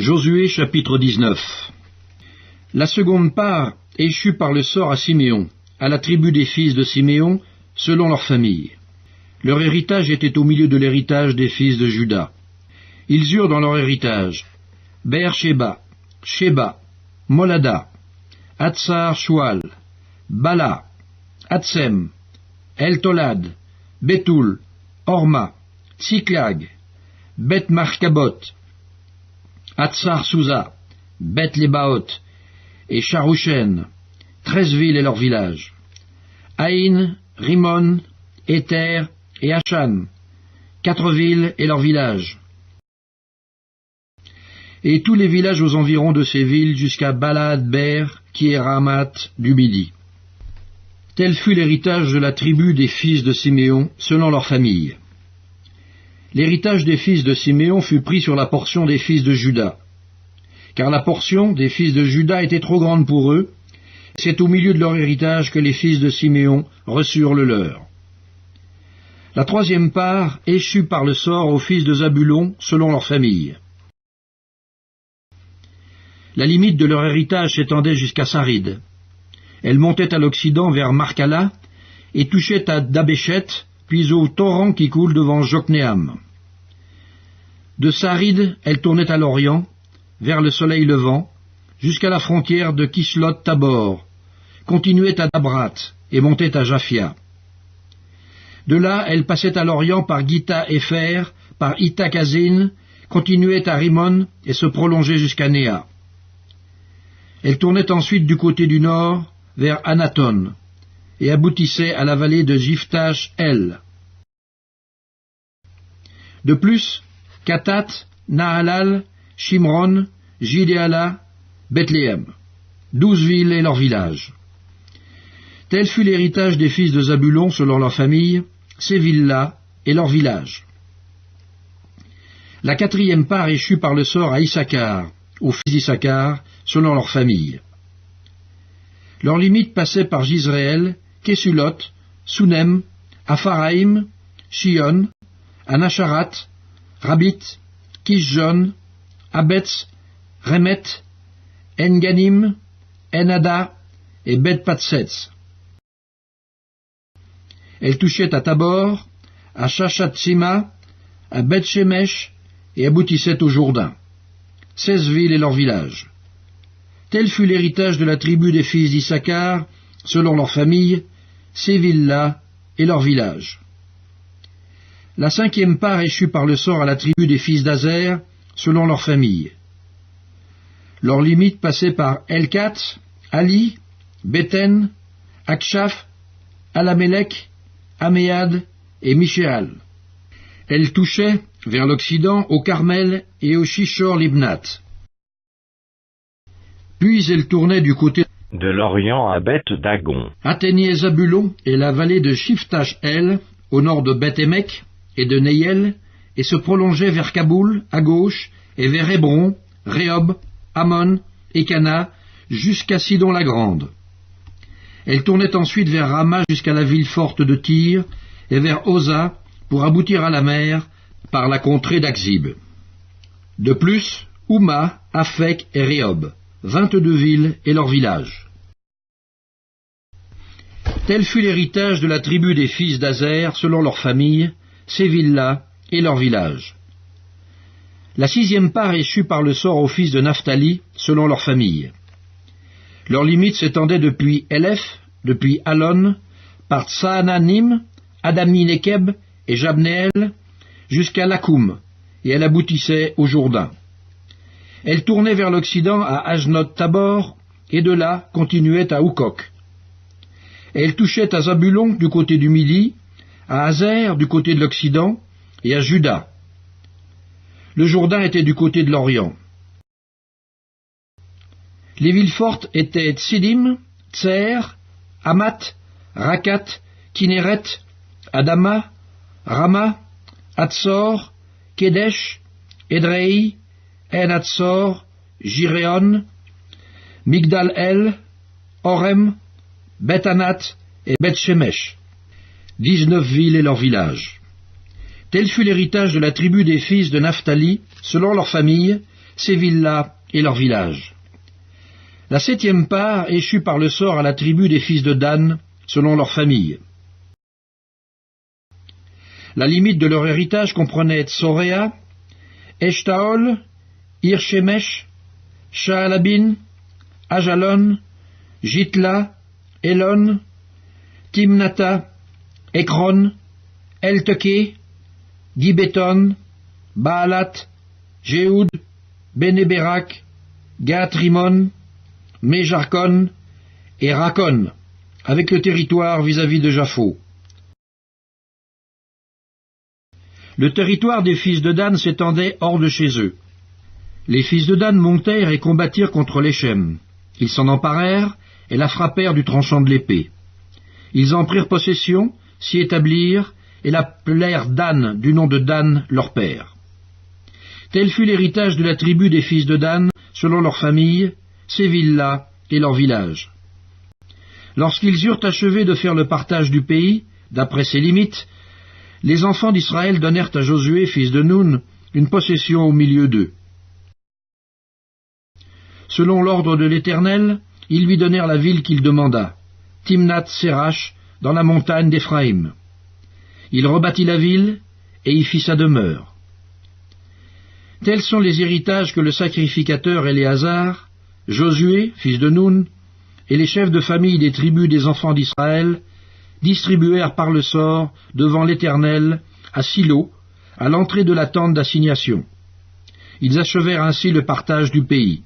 Josué chapitre 19. La seconde part échut par le sort à Siméon, à la tribu des fils de Siméon, selon leur famille. Leur héritage était au milieu de l'héritage des fils de Juda. Ils eurent dans leur héritage Beer-Sheba, Sheba, Molada, Hatsar-Shual, Bala, Hatsem, El-Tolad, Bétoul, Horma, Tsiklag, Beth-Markabot, Hatsar-Souza, Beth-Lébaot et Charouchen, 13 villes et leurs villages. Haïn, Rimon, Éther et Hachan, 4 villes et leurs villages. Et tous les villages aux environs de ces villes jusqu'à Balad-Ber, qui est Ramat du Midi. Tel fut l'héritage de la tribu des fils de Siméon, selon leur famille. L'héritage des fils de Siméon fut pris sur la portion des fils de Juda. Car la portion des fils de Juda était trop grande pour eux, c'est au milieu de leur héritage que les fils de Siméon reçurent le leur. La troisième part échut par le sort aux fils de Zabulon, selon leur famille. La limite de leur héritage s'étendait jusqu'à Sarid. Elle montait à l'occident vers Marcala et touchait à Dabéchet, puis au torrent qui coule devant Jokneam. De Sarid, elle tournait à l'orient, vers le soleil levant, jusqu'à la frontière de Kislot-Tabor, continuait à Dabrat et montait à Japhia. De là, elle passait à l'orient par Githa-Épher, par Ithakazin, continuait à Rimon et se prolongeait jusqu'à Néa. Elle tournait ensuite du côté du nord, vers Anaton, et aboutissait à la vallée de Jiphtash-El. De plus, Katat, Nahalal, Shimron, Jidéala, Bethléem, 12 villes et leurs villages. Tel fut l'héritage des fils de Zabulon selon leur famille, ces villes-là et leurs villages. La quatrième part échut par le sort à Issachar, aux fils d'Issachar, selon leur famille. Leurs limites passaient par Jizréel, Kesulot, Sunem, Apharaïm, Shion, Anacharat, Rabit, Kishjon, Abetz, Remet, Enganim, Enada et Bet-Patsetz. Elle touchait à Tabor, à Shashatsima, à Beth-Shemesh et aboutissait au Jourdain. 16 villes et leurs villages. Tel fut l'héritage de la tribu des fils d'Issachar, selon leur famille, ces villes-là et leurs villages. La cinquième part échut par le sort à la tribu des fils d'Azer, selon leur famille. Leurs limites passaient par Elkat, Ali, Béten, Akshaf, Alamelech, Améad et Mishéal. Elle touchait, vers l'occident, au Carmel et au Shishor-Libnat. Puis elle tournait du côté de l'Orient à Beth-Dagon, atteignait Zabulon et la vallée de Jiphtash-El, au nord de Beth-Émec et de Neyel, et se prolongeait vers Kaboul, à gauche, et vers Hébron, Rehob, Ammon et Cana, jusqu'à Sidon-la-Grande. Elle tournait ensuite vers Rama jusqu'à la ville forte de Tyr, et vers Oza, pour aboutir à la mer, par la contrée d'Akzib. De plus, Ouma, Aphek et Rehob, 22 villes et leurs villages. Tel fut l'héritage de la tribu des fils d'Azer, selon leur famille, ces villes-là et leurs villages. La sixième part échut par le sort aux fils de Naphtali, selon leur famille. Leurs limites s'étendaient depuis Elef, depuis Alon, par Tsaananim, Adami-Nekeb et Jabneel, jusqu'à Lakoum, et elle aboutissait au Jourdain. Elle tournait vers l'occident à Ajnot-Tabor, et de là continuait à Oukok. Elle touchait à Zabulon du côté du midi, à Azer du côté de l'occident, et à Juda. Le Jourdain était du côté de l'Orient. Les villes fortes étaient Tsidim, Tser, Hamat, Rakat, Kinéret, Adama, Rama, Hatzor, Kedesh, Edrei, En-Hatzor, Jiréon, Migdal-El, Orem, Beth-Anat et Beth-Shemesh. 19 villes et leurs villages. Tel fut l'héritage de la tribu des fils de Naphtali, selon leur famille, ces villes-là et leurs villages. La 7e part échut par le sort à la tribu des fils de Dan, selon leur famille. La limite de leur héritage comprenait Tsoréa, Eshtaol, Ir-Shemesh, Shaalabin, Ajalon, Jitla, Elon, Timnata, Ekron, Elteke, Gibéton, Baalat, Jéhoud, Bénéberak, Gath-Rimon, Méjarkon et Rakon, avec le territoire vis-à-vis de Japho. Le territoire des fils de Dan s'étendait hors de chez eux. Les fils de Dan montèrent et combattirent contre l'Échem. Ils s'en emparèrent et la frappèrent du tranchant de l'épée. Ils en prirent possession, s'y établirent, et l'appelèrent Dan du nom de Dan, leur père. Tel fut l'héritage de la tribu des fils de Dan, selon leur famille, ces villes-là et leurs villages. Lorsqu'ils eurent achevé de faire le partage du pays, d'après ses limites, les enfants d'Israël donnèrent à Josué, fils de Nun, une possession au milieu d'eux. Selon l'ordre de l'Éternel, ils lui donnèrent la ville qu'il demanda, Timnath-Sérach, dans la montagne d'Éphraïm. Il rebâtit la ville, et y fit sa demeure. Tels sont les héritages que le sacrificateur Éléazar, Josué, fils de Nun, et les chefs de famille des tribus des enfants d'Israël, distribuèrent par le sort devant l'Éternel, à Silo, à l'entrée de la tente d'assignation. Ils achevèrent ainsi le partage du pays.